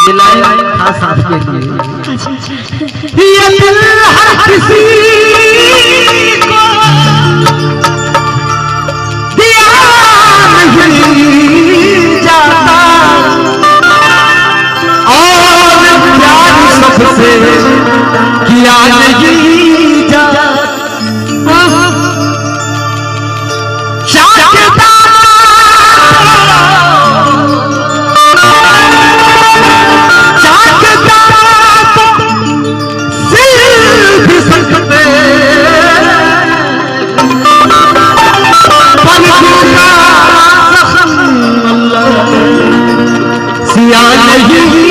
ये लाइन खास आपके लिए। ये दिल हर किसी को दिया नहीं जाता और प्यार सबसे किया नहीं जाता। सिया नहीं